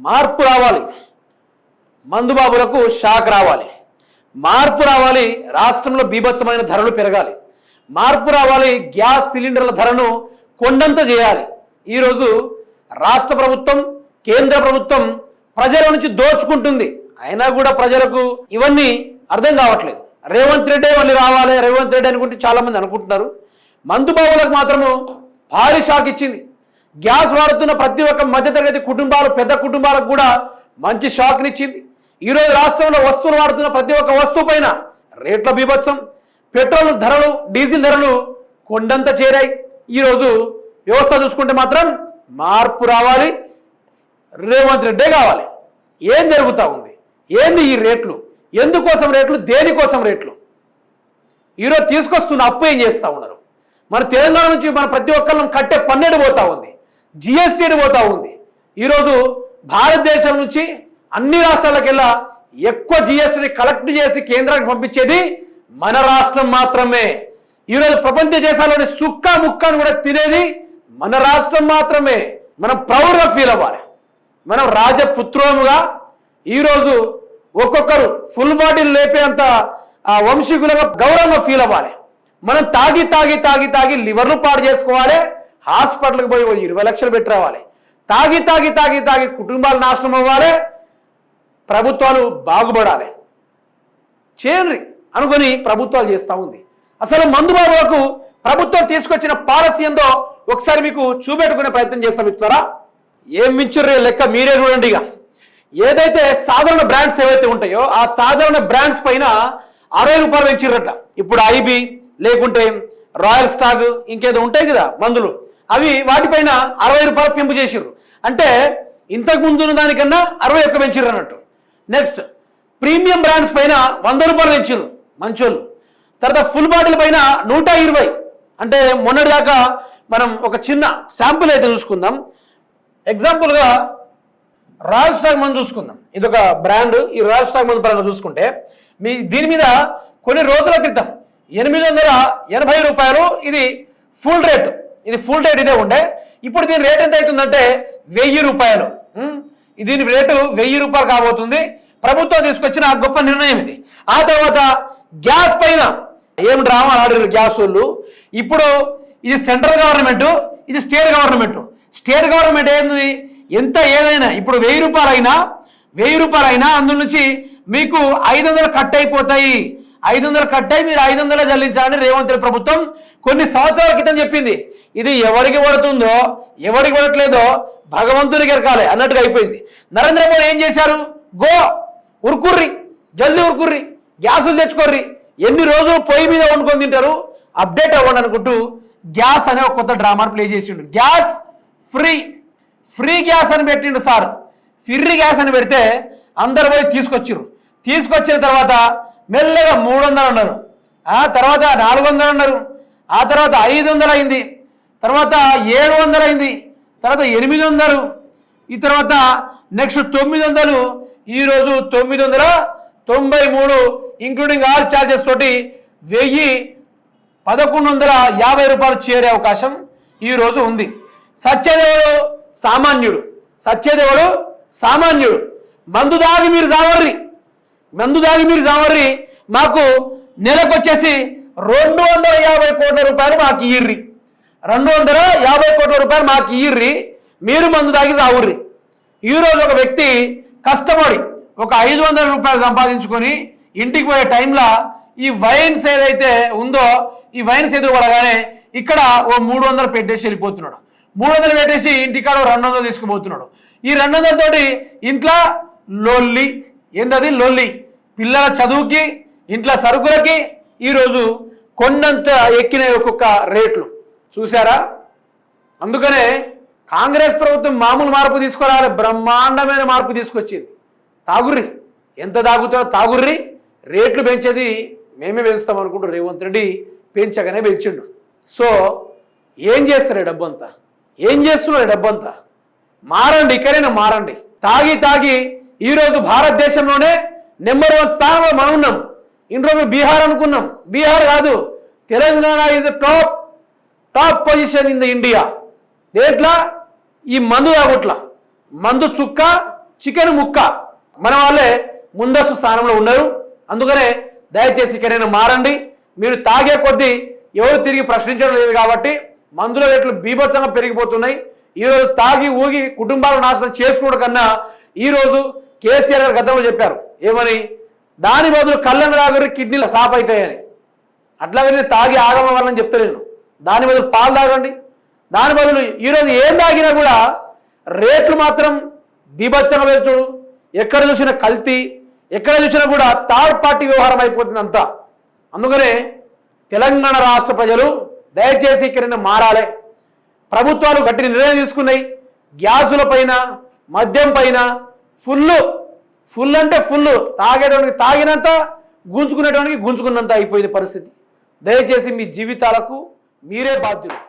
మార్పు రావాలి, మందుబాబులకు షాక్ రావాలి, మార్పు రావాలి, రాష్ట్రంలో బీభత్సమైన ధరలు పెరగాలి, మార్పు రావాలి, గ్యాస్ సిలిండర్ల ధరను కొండంత చేయాలి. ఈరోజు రాష్ట్ర ప్రభుత్వం, కేంద్ర ప్రభుత్వం ప్రజల నుంచి దోచుకుంటుంది. అయినా కూడా ప్రజలకు ఇవన్నీ అర్థం కావట్లేదు. రేవంత్ రెడ్డి మళ్ళీ రావాలి, రేవంత్ రెడ్డి అనుకుంటే చాలామంది అనుకుంటున్నారు. మందుబాబులకు మాత్రము భారీ షాక్ ఇచ్చింది. గ్యాస్ వాడుతున్న ప్రతి ఒక్క మధ్యతరగతి కుటుంబాలు, పెద్ద కుటుంబాలకు కూడా మంచి షాక్నిచ్చింది. ఈరోజు రాష్ట్రంలో వస్తువులు వాడుతున్న ప్రతి ఒక్క వస్తువు పైన రేట్ల బీభత్సం, పెట్రోల్ ధరలు, డీజిల్ ధరలు కొండంత చేరాయి. ఈరోజు వ్యవస్థ చూసుకుంటే మాత్రం మార్పు రావాలి, రేవంత్ రెడ్డే కావాలి. ఏం జరుగుతూ ఉంది? ఏంది ఈ రేట్లు? ఎందుకోసం రేట్లు? దేనికోసం రేట్లు? ఈరోజు తీసుకొస్తున్న అప్పు ఏం చేస్తూ ఉన్నారు? మన తెలంగాణ నుంచి మన ప్రతి ఒక్కళ్ళం కట్టే పన్నేడు పోతూ ఉంది, జిఎస్టీ పోతూ ఉంది. ఈరోజు భారతదేశం నుంచి అన్ని రాష్ట్రాలకెల్లా ఎక్కువ జిఎస్టీని కలెక్ట్ చేసి కేంద్రానికి పంపించేది మన రాష్ట్రం మాత్రమే. ఈరోజు ప్రపంచ దేశాల్లోని సుక్క ముక్కను కూడా తినేది మన రాష్ట్రం మాత్రమే. మనం ప్రౌడ్గా ఫీల్ అవ్వాలి. మనం రాజపుత్రులుగా ఈరోజు ఒక్కొక్కరు ఫుల్ బాటిల్ లేపేంత వంశీకులుగా గౌరవంగా ఫీల్ అవ్వాలి. మనం తాగి తాగి తాగి తాగి లివర్లు పాడు చేసుకోవాలి, హాస్పిటల్కి పోయి 20 లక్షలు పెట్టి రావాలి. తాగి తాగి తాగి తాగి కుటుంబాలు నాశనం అవ్వాలి, ప్రభుత్వాలు బాగుపడాలి. చేయండి అనుకొని ప్రభుత్వాలు చేస్తూ ఉంది. అసలు మందుబాబులకు ప్రభుత్వం తీసుకొచ్చిన పాలసీ ఏందో ఒకసారి మీకు చూపెట్టుకునే ప్రయత్నం చేస్తాం. ఇస్తున్నారా? ఏం మించుర్రే లెక్క మీరే చూడండి. ఇక ఏదైతే సాధారణ బ్రాండ్స్ ఏవైతే ఉంటాయో ఆ సాధారణ బ్రాండ్స్ పైన 60 రూపాయలు పెంచిర్రట. ఇప్పుడు ఐబీ లేకుంటే రాయల్ స్టాగ్ ఇంకేదో ఉంటాయి కదా మందులు, అవి వాటిపైన 60 రూపాయలు పెంపు చేసిర్రు. అంటే ఇంతకు ముందున్న దానికన్నా 60 ఎక్కువ పెంచిర్రు అన్నట్టు. నెక్స్ట్ ప్రీమియం బ్రాండ్స్ పైన 100 రూపాయలు పెంచిర్రు మంచోళ్ళు. తర్వాత ఫుల్ బాటిల్ పైన 120. అంటే మొన్నటిదాకా మనం ఒక చిన్న శాంపుల్ అయితే చూసుకుందాం. ఎగ్జాంపుల్గా రాయల్ స్టాగ్ మందు చూసుకుందాం. ఇది ఒక బ్రాండ్. ఈ రాయల్ స్టాగ్ మందు పరంగా చూసుకుంటే దీని మీద కొన్ని రోజుల క్రితం 880 రూపాయలు ఇది ఫుల్ రేట్. ఇది ఫుల్ రేట్ ఇదే ఉండే. ఇప్పుడు దీని రేట్ ఎంత అవుతుందంటే 1000 రూపాయలు. దీని రేటు 1000 రూపాయలు కాబోతుంది. ప్రభుత్వం తీసుకొచ్చిన గొప్ప నిర్ణయం ఇది. ఆ తర్వాత గ్యాస్ పైన ఏం డ్రామాలు ఆడారు గ్యాస్ వాళ్ళు. ఇప్పుడు ఇది సెంట్రల్ గవర్నమెంట్, ఇది స్టేట్ గవర్నమెంట్. స్టేట్ గవర్నమెంట్ ఏంది, ఎంత ఏదైనా ఇప్పుడు 1000 రూపాయలు అయినా అందులో నుంచి మీకు 500 కట్ అయిపోతాయి. 500 కట్ అయి మీరు 500 చెల్లించాలని రేవంత్ రెడ్డి ప్రభుత్వం కొన్ని సంవత్సరాల క్రితం చెప్పింది. ఇది ఎవరికి పడుతుందో ఎవరికి పడట్లేదో భగవంతునికి ఎరకాలి అన్నట్టుగా అయిపోయింది. నరేంద్ర మోడీ ఏం చేశారు? ఉరుకుర్రి, జల్దీ ఉరుకుర్రి, గ్యాసులు తెచ్చుకోర్రి, ఎన్ని రోజులు పొయ్యి మీద వండుకొని తింటారు, అప్డేట్ అవ్వండి అనుకుంటూ గ్యాస్ అనే ఒక కొత్త డ్రామాను ప్లే చేసిండు. గ్యాస్ ఫ్రీ గ్యాస్ అని పెట్టిండు సార్. ఫ్రీ గ్యాస్ అని పెడితే అందరు పోయి తీసుకొచ్చిన తర్వాత మెల్లగా 300 అన్నారు, ఆ తర్వాత 400 అన్నారు, ఆ తర్వాత 500 అయింది, తర్వాత 700 అయింది, తర్వాత 800, ఈ తర్వాత నెక్స్ట్ 900, ఈరోజు 993 ఇంక్లూడింగ్ ఆల్ ఛార్జెస్ తోటి 1150 రూపాయలు చేరే అవకాశం ఈరోజు ఉంది. సత్యదేవుడు సామాన్యుడు. మందు దాగి మీరు జావర్రి, మాకు నెలకొచ్చేసి 250 కోట్ల రూపాయలు మాకు ఇయ్యిర్రి, 250 కోట్ల రూపాయలు మాకు ఇయ్యిర్రి, మీరు మందు దాగి జావుర్రి. ఈరోజు ఒక వ్యక్తి కష్టపడి ఒక 500 రూపాయలు సంపాదించుకొని ఇంటికి పోయే టైంలో ఈ వైన్స్ ఏదైతే ఉందో ఈ వైన్స్ ఎదురు పడగానే ఇక్కడ ఓ 300 పెట్టేసి వెళ్ళిపోతున్నాడు. 300 పెట్టేసి ఇంటికాడ 200 తీసుకుపోతున్నాడు. ఈ 200 తోటి ఇంట్లో లొల్లి. ఏంటది లొల్లి? పిల్లల చదువుకి, ఇంట్లో సరుకులకి ఈరోజు కొండంత ఎక్కిన ఒక్కొక్క రేట్లు చూసారా? అందుకనే కాంగ్రెస్ ప్రభుత్వం మామూలు మార్పు తీసుకురావాలి, బ్రహ్మాండమైన మార్పు తీసుకొచ్చింది. తాగుర్రి, ఎంత తాగుతారో తాగుర్రి, రేట్లు పెంచేది మేమే పెంచుతాం అనుకుంటూ రేవంత్ రెడ్డి పెంచగానే పెంచిండు. సో ఏం చేస్తారు డబ్బంతా? ఏం చేస్తున్నారు డబ్బంతా? మారండి, ఇక్కడైనా మారండి. తాగి ఈరోజు భారతదేశంలోనే నెంబర్ 1 స్థానంలో మనం ఉన్నాం. ఇన్ని రోజులు బీహార్ అనుకున్నాం, బీహార్ కాదు, Telangana is top position in the India. దేంట్లో? ఈ మందు తాగుట్ల, మందు చుక్క చికెన్ ముక్క మన వాళ్ళే ముందస్తు స్థానంలో ఉన్నారు. అందుకనే దయచేసి ఇకనైనా మారండి. మీరు తాగే కొద్దీ ఎవరు తిరిగి ప్రశ్నించడం లేదు కాబట్టి మందుల రేట్లు బీభత్సంగా పెరిగిపోతున్నాయి. ఈరోజు తాగి ఊగి కుటుంబాలు నాశనం చేసుకోవడం కన్నా ఈరోజు కేసీఆర్ గారు గతంలో చెప్పారు ఏమని, దాని బదులు కళ్ళను తాగరు కిడ్నీలు సాప్ అవుతాయని. అట్లాగే నేను తాగి ఆగమ వాళ్ళని చెప్తలేను. దాని బదులు పాలు తాగండి. దాని బదులు ఈరోజు ఏం తాగినా కూడా రేట్లు మాత్రం బీభత్సంగా పెంచుడు. ఎక్కడ చూసినా కల్తీ, ఎక్కడ చూసినా కూడా థర్డ్ పార్టీ వ్యవహారం అయిపోతుంది అంతా. అందుకనే తెలంగాణ రాష్ట్ర ప్రజలు దయచేసి ఇక్కడ మారాలి. ప్రభుత్వాలు గట్టి నిర్ణయం తీసుకున్నాయి. గ్యాసుల పైన, మద్యం పైన ఫుల్ అంటే ఫుల్, తాగేటోనికి తాగినంత, గుంజుకునేటోనికి గుంజుకున్నంత అయిపోయింది పరిస్థితి. దయచేసి మీ జీవితాలకు మీరే బాధ్యులు.